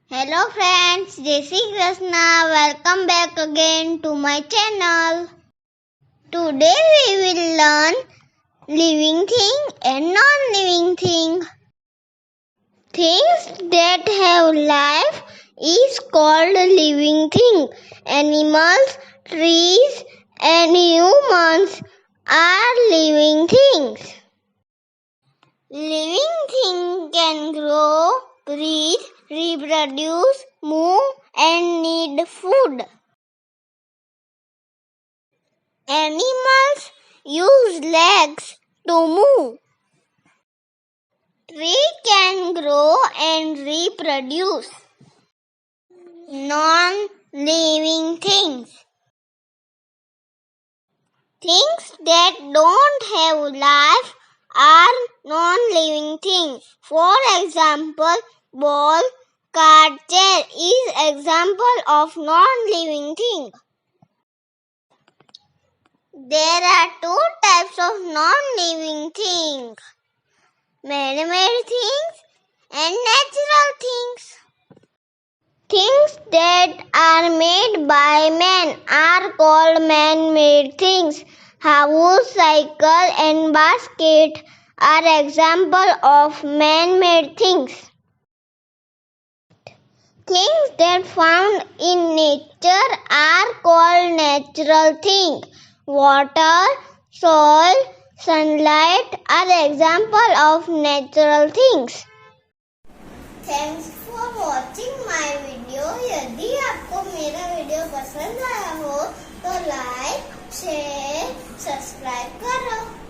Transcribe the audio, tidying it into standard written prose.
Hello friends, Jai Shri Krishna. Welcome back again to my channel. Today we will learn living thing and non-living thing. Things that have life is called living thing. Animals, trees and humans are living things. Living thing can grow, breathe, reproduce, move and need food. Animals use legs to move. Tree can grow and reproduce. Non-living things. Things that don't have life are non-living things. For example, ball, car, chair is example of non-living thing. There are two types of non-living things: man-made things and natural things. Things that are made by man are called man-made things. House, cycle and basket are example of man-made things. Things that found in nature are called natural things. Water, soil, sunlight are example of natural things. Thanks for watching my video. यदि आपको मेरा video पसंद आया हो तो like, share, subscribe करो.